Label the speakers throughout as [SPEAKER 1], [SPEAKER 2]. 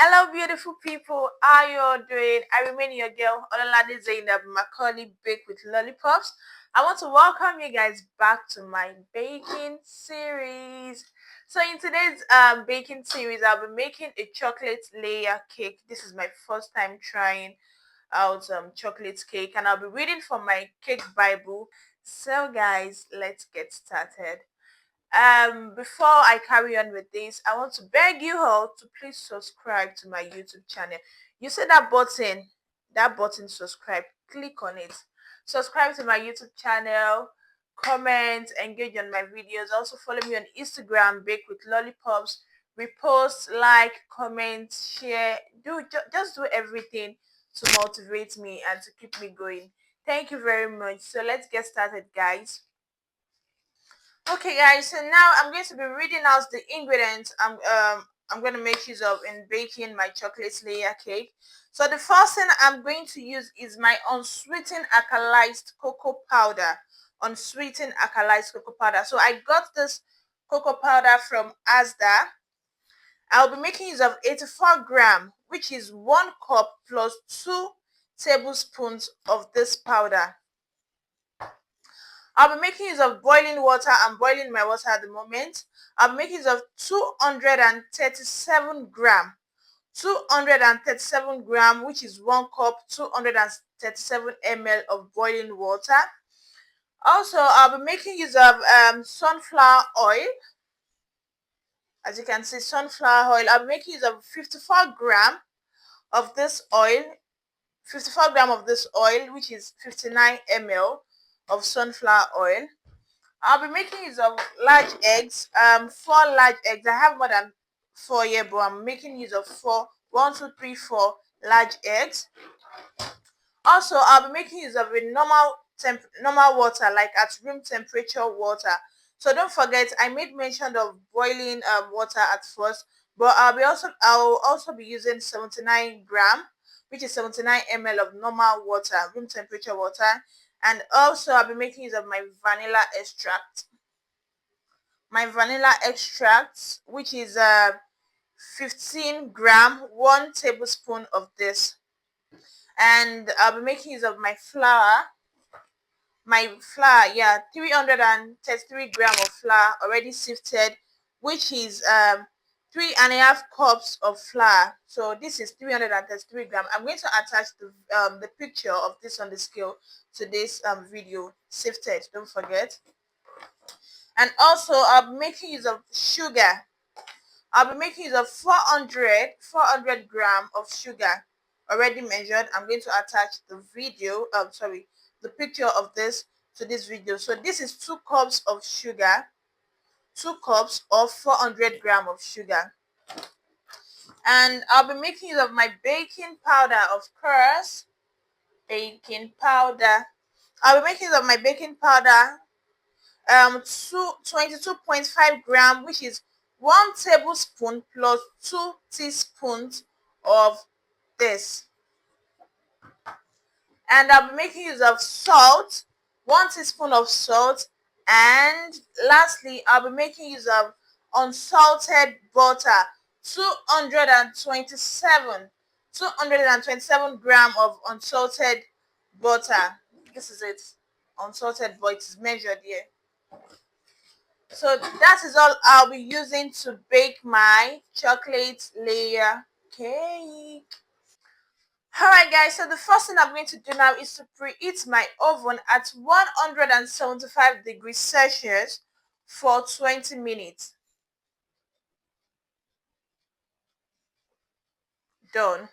[SPEAKER 1] Hello, beautiful people. How you all doing? I remain your girl, Olalade Zainab Macaulay, baked with lollipops. I want to welcome you guys back to my baking series. So in today's baking series, I'll be making a chocolate layer cake. This is my first time trying out chocolate cake, and I'll be reading from my cake Bible. So guys, let's get started. Before I carry on with this, I want to beg you all to please subscribe to my YouTube channel. You see that button subscribe, click on it. Subscribe to my YouTube channel, comment, engage on my videos. Also follow me on Instagram, bake with lollipops. Repost, like, comment, share. Just do everything to motivate me and to keep me going. Thank you very much. So let's get started, guys. Okay, guys, so now I'm going to be reading out the ingredients I'm going to make use of in baking my chocolate layer cake. So the first thing I'm going to use is my unsweetened alkalized cocoa powder. Unsweetened alkalized cocoa powder. So I got this cocoa powder from Asda. I'll be making use of 84 gram, which is 1 cup plus 2 tablespoons of this powder. I'll be making use of boiling water. I'm boiling my water at the moment. I'll be making use of 237 gram. 237 gram, which is 1 cup, 237 ml of boiling water. Also, I'll be making use of sunflower oil. As you can see, sunflower oil. I'll be making use of 54 gram of this oil. 54 gram of this oil, which is 59 ml of sunflower oil. I'll be making use of large eggs, 4 large eggs. I have more than 4 here, but I'm making use of 4, 1, 2, 3, 4 large eggs. Also, I'll be making use of a normal water, like at room temperature water. So don't forget, I made mention of boiling water at first, but I'll also be using 79 gram, which is 79 ml of normal water, room temperature water, and also I'll be making use of my vanilla extract. My vanilla extract, which is 15 gram, 1 tablespoon of this. And I'll be making use of my flour. My flour, yeah, 333 gram of flour already sifted, which is 3.5 cups of flour. So this is 333 gram. I'm going to attach the picture of this on the scale to this video. Sifted, don't forget. And also I'll be making use of sugar. I'll be making use of 400 gram of sugar already measured. I'm going to attach the the picture of this to this video. So this is 2 cups of sugar, 2 cups of 400 gram of sugar. And I'll be making use of my baking powder, of course. Baking powder. I'll be making use of my baking powder, 22.5 gram, which is 1 tablespoon plus 2 teaspoons of this. And I'll be making use of salt, 1 teaspoon of salt. And lastly, I'll be making use of unsalted butter, 227 gram of unsalted butter. This is it, unsalted, but it is measured here. So that is all I'll be using to bake my chocolate layer cake. Alright guys, so the first thing I'm going to do now is to preheat my oven at 175 degrees Celsius for 20 minutes. Done.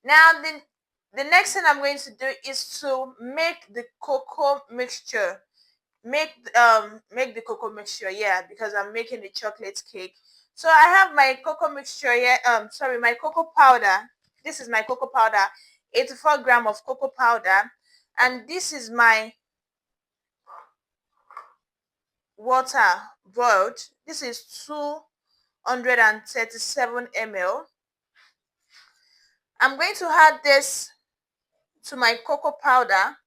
[SPEAKER 1] Now the next thing I'm going to do is to make the cocoa mixture. Make the cocoa mixture, yeah, because I'm making the chocolate cake. So I have my cocoa mixture here, my cocoa powder. This is my cocoa powder, 84 gram of cocoa powder, and this is my water boiled. This is 237 ml. I'm going to add this to my cocoa powder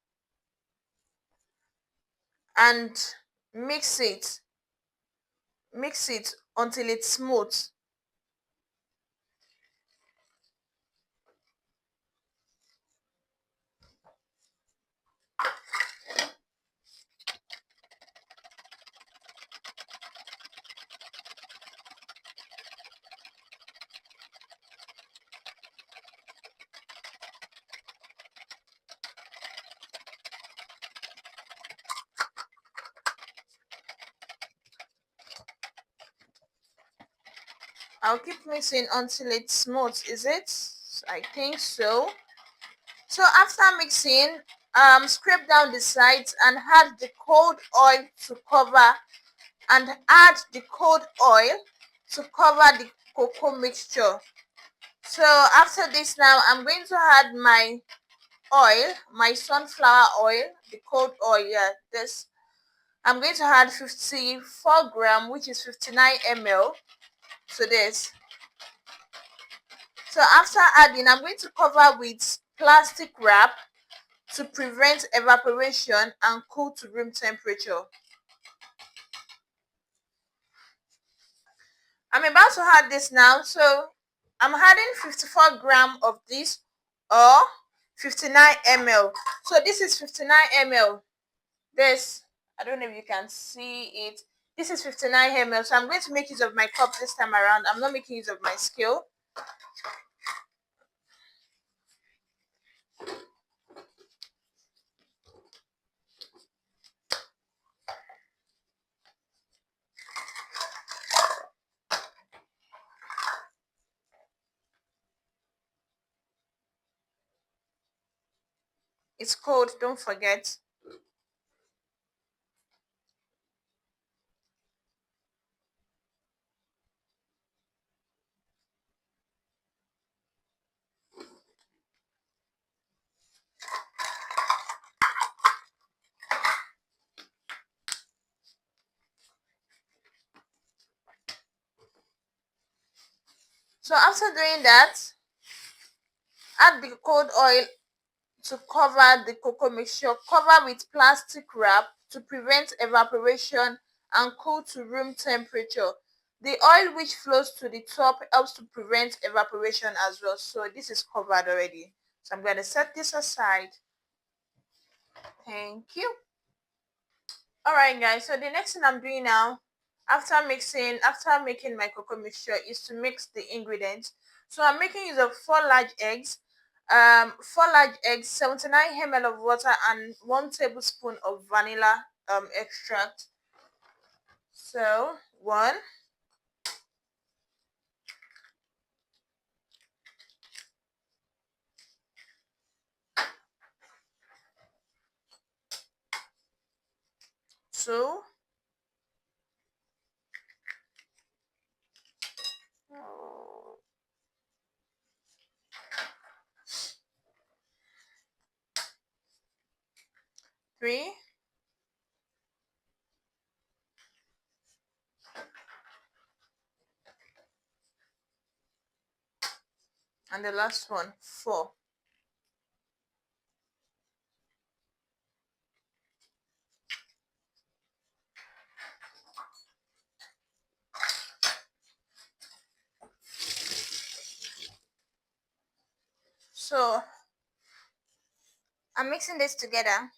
[SPEAKER 1] and mix it until it's smooth. I'll keep mixing until it's smooth. Is it? I think so. So after mixing, scrape down the sides and add the cold oil to cover, and add the cold oil to cover the cocoa mixture. So after this, now I'm going to add my oil, my sunflower oil, the cold oil. Yeah, this I'm going to add 54 gram, which is 59 ml, to this. So after adding, I'm going to cover with plastic wrap to prevent evaporation and cool to room temperature. I'm about to add this now. So I'm adding 54 gram of this, or 59 ml. So this is 59 ml. This, I don't know if you can see it. This is 59 ml. So I'm going to make use of my cup this time around. I'm not making use of my scale. It's cold, don't forget. So after doing that, add the cold oil to cover the cocoa mixture. Cover with plastic wrap to prevent evaporation and cool to room temperature. The oil which flows to the top helps to prevent evaporation as well. So this is covered already. So I'm going to set this aside. Thank you. Alright guys, so the next thing I'm doing now, after making my cocoa mixture, is to mix the ingredients. So I'm making use of 4 large eggs, 79 ml of water, and 1 tablespoon of vanilla extract. So 1, 2, 3, and the last one, 4. So I'm mixing this together.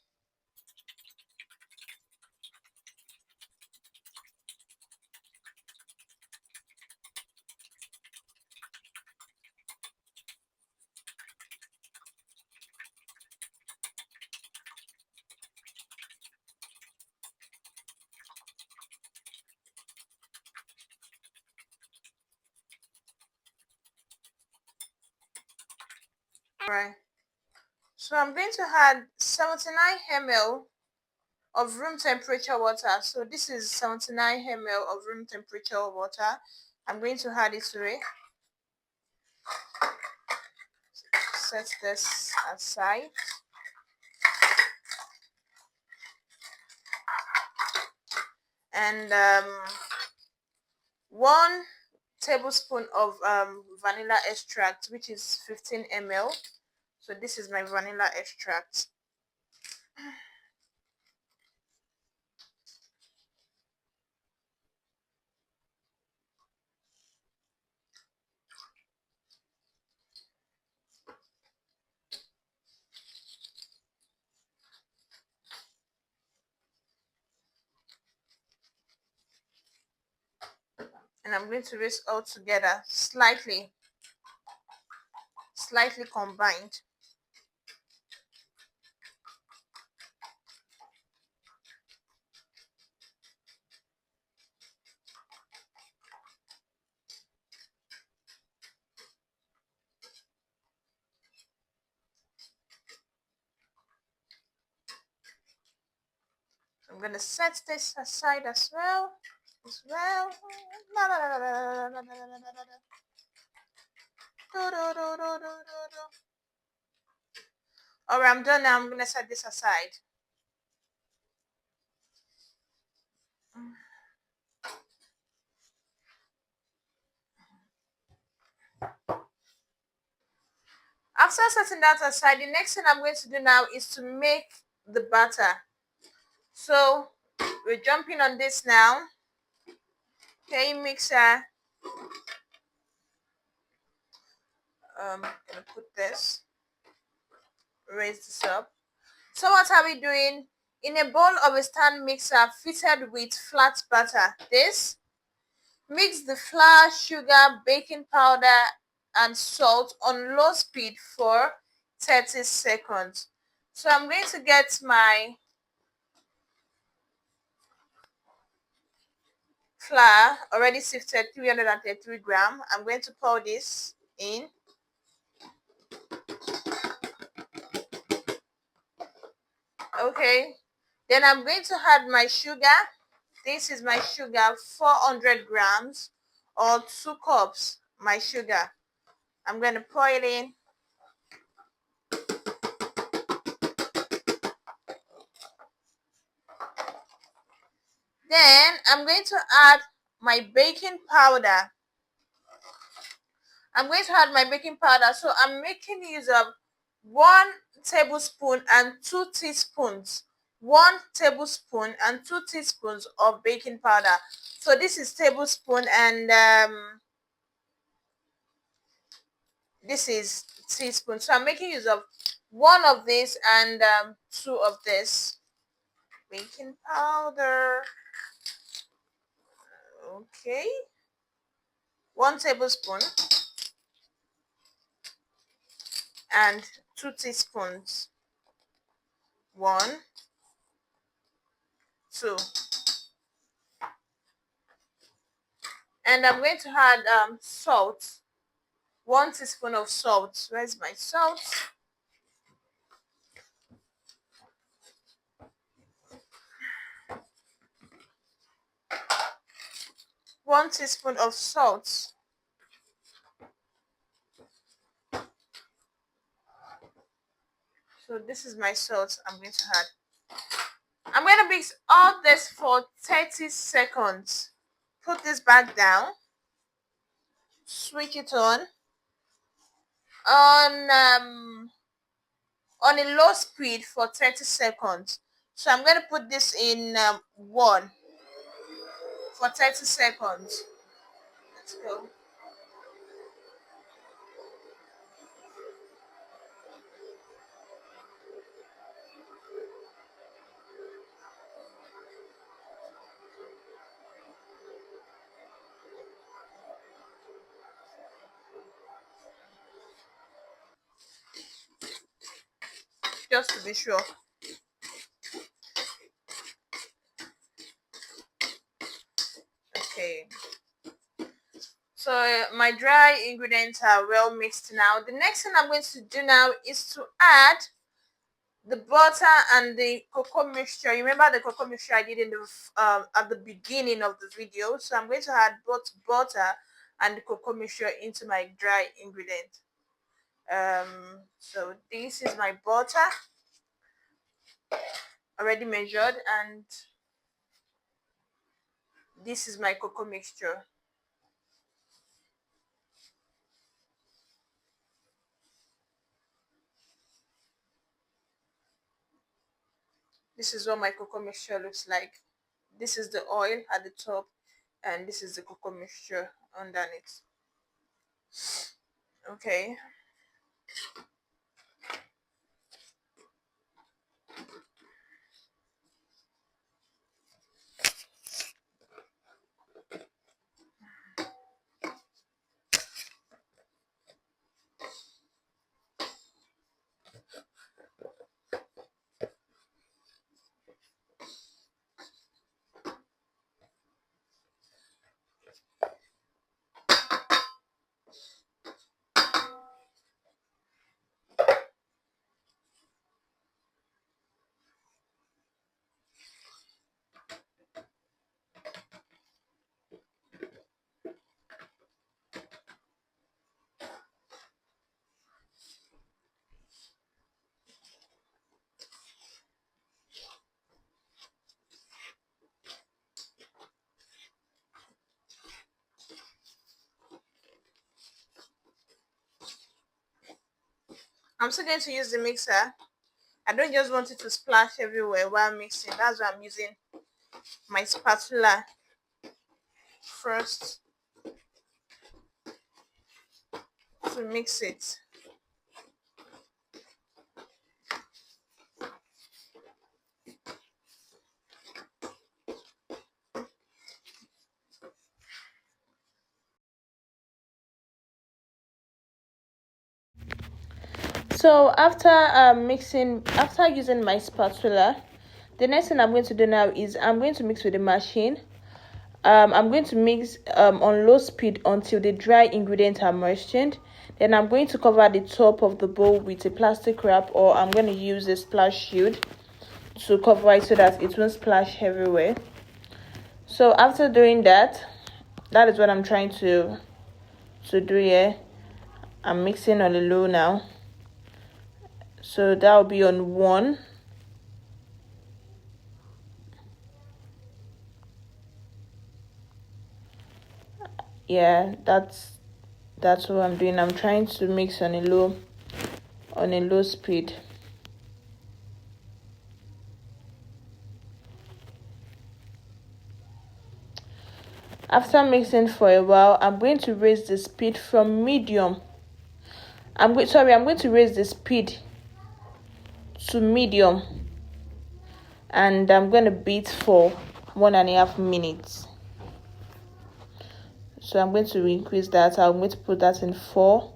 [SPEAKER 1] Right. So I'm going to add 79 ml of room temperature water. So this is 79 ml of room temperature water. I'm going to add it to it. Set this aside. And 1 tablespoon of vanilla extract, which is 15 ml. So this is my vanilla extract. And I'm going to mix all together, slightly combined. gonna set this aside as well. Alright, I'm done now. I'm gonna set this aside. After setting that aside, the next thing I'm going to do now is to make the batter. So we're jumping on this now. Okay, mixer. Gonna put this, raise this up. So what are we doing? In a bowl of a stand mixer fitted with flat batter, this, mix the flour, sugar, baking powder and salt on low speed for 30 seconds. So I'm going to get my flour already sifted, 333 grams. I'm going to pour this in. Okay, then I'm going to add my sugar. This is my sugar, 400 grams or 2 cups my sugar. I'm going to pour it in. Then I'm going to add my baking powder. So I'm making use of 1 tablespoon and 2 teaspoons. 1 tablespoon and 2 teaspoons of baking powder. So this is tablespoon and this is teaspoon. So I'm making use of 1 of this and 2 of this baking powder. Okay, 1 tablespoon and 2 teaspoons. 1, 2. And I'm going to add salt. 1 teaspoon of salt. Where's my salt? One teaspoon of salt. So this is my salt I'm going to add. I'm going to mix all this for 30 seconds. Put this back down. Switch it on a low speed for 30 seconds. So I'm going to put this in 1 for 30 seconds. Let's go. Just to be sure. Okay. So my dry ingredients are well mixed now. The next thing I'm going to do now is to add the butter and the cocoa mixture. You remember the cocoa mixture I did in the at the beginning of the video? So I'm going to add both butter and the cocoa mixture into my dry ingredient. So this is my butter already measured, and this is my cocoa mixture. This is what my cocoa mixture looks like. This is the oil at the top, and this is the cocoa mixture underneath. Okay. I'm still going to use the mixer. I don't just want it to splash everywhere while mixing. That's why I'm using my spatula first to mix it. So after after using my spatula, the next thing I'm going to do now is I'm going to mix with the machine. I'm going to mix on low speed until the dry ingredients are moistened. Then I'm going to cover the top of the bowl with a plastic wrap, or I'm going to use a splash shield to cover it so that it won't splash everywhere. So after doing that, that is what I'm trying to do here. I'm mixing on the low now. So that will be on 1. Yeah, that's what I'm doing. I'm trying to mix on a low speed. After mixing for a while, I'm going to raise the speed from medium. I'm going to raise the speed to medium, and I'm going to beat for 1.5 minutes. So I'm going to increase that. I'm going to put that in 4,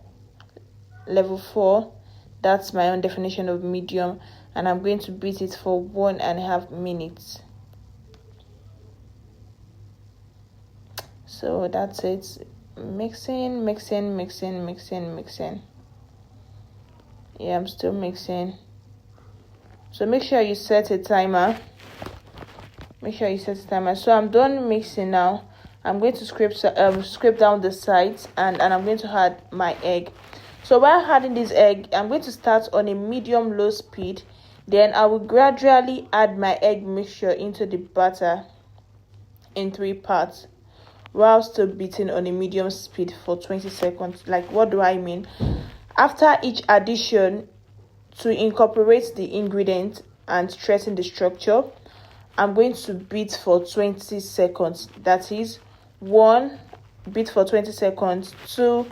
[SPEAKER 1] level 4. That's my own definition of medium, and I'm going to beat it for 1.5 minutes. So that's it. Mixing. Yeah, I'm still mixing. So make sure you set a timer. So I'm done mixing now. I'm going to scrape down the sides, and I'm going to add my egg. So while adding this egg, I'm going to start on a medium-low speed. Then I will gradually add my egg mixture into the batter in 3 parts, while still beating on a medium speed for 20 seconds. Like, what do I mean? After each addition, to incorporate the ingredient and strengthen the structure, I'm going to beat for 20 seconds. That is 1, beat for 20 seconds, 2,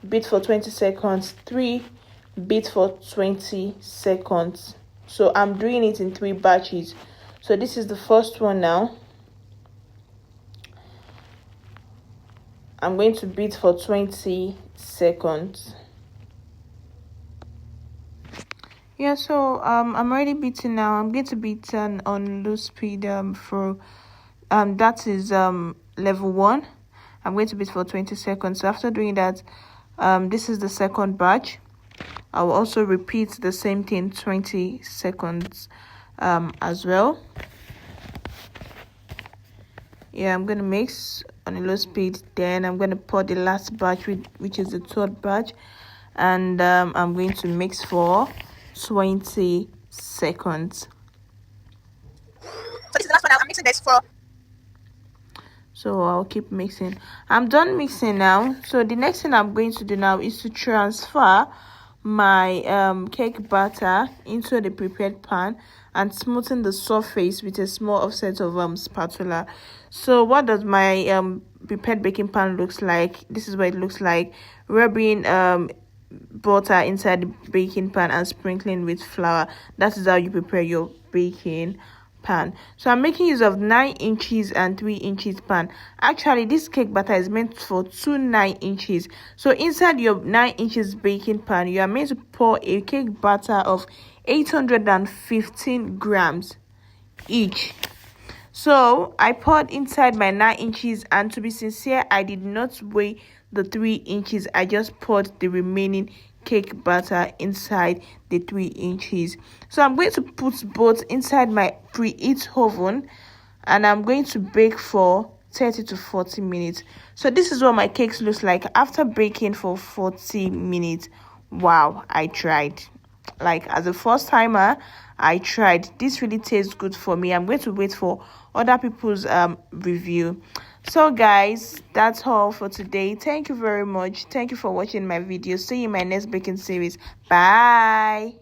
[SPEAKER 1] beat for 20 seconds, 3, beat for 20 seconds. So I'm doing it in 3 batches. So this is the first one now. I'm going to beat for 20 seconds. Yeah, so I'm already beating now. I'm going to beat on low speed for that is level 1. I'm going to beat for 20 seconds. So after doing that, this is the second batch. I will also repeat the same thing 20 seconds as well. Yeah, I'm going to mix on a low speed. Then I'm going to pour the last batch, which is the third batch, and I'm going to mix for 20 seconds. So this is the last one. I'm mixing this for. So I'll keep mixing. I'm done mixing now. So the next thing I'm going to do now is to transfer my cake batter into the prepared pan and smoothen the surface with a small offset of spatula. So what does my prepared baking pan looks like? This is what it looks like. Rubbing butter inside the baking pan and sprinkling with flour. That is how you prepare your baking pan. So I'm making use of 9 inches and 3 inches pan. Actually, this cake batter is meant for 2 9 inches. So inside your 9 inches baking pan, you are meant to pour a cake batter of 815 grams each. So I poured inside my 9 inches, and to be sincere, I did not weigh the 3 inches. I just poured the remaining cake batter inside the 3 inches. So I'm going to put both inside my preheat oven, and I'm going to bake for 30 to 40 minutes. So this is what my cakes looks like after baking for 40 minutes. Wow, I tried. Like, as a first timer, I tried. This really tastes good for me. I'm going to wait for other people's review. So guys, that's all for today. Thank you very much. Thank you for watching my video. See you in my next baking series. Bye.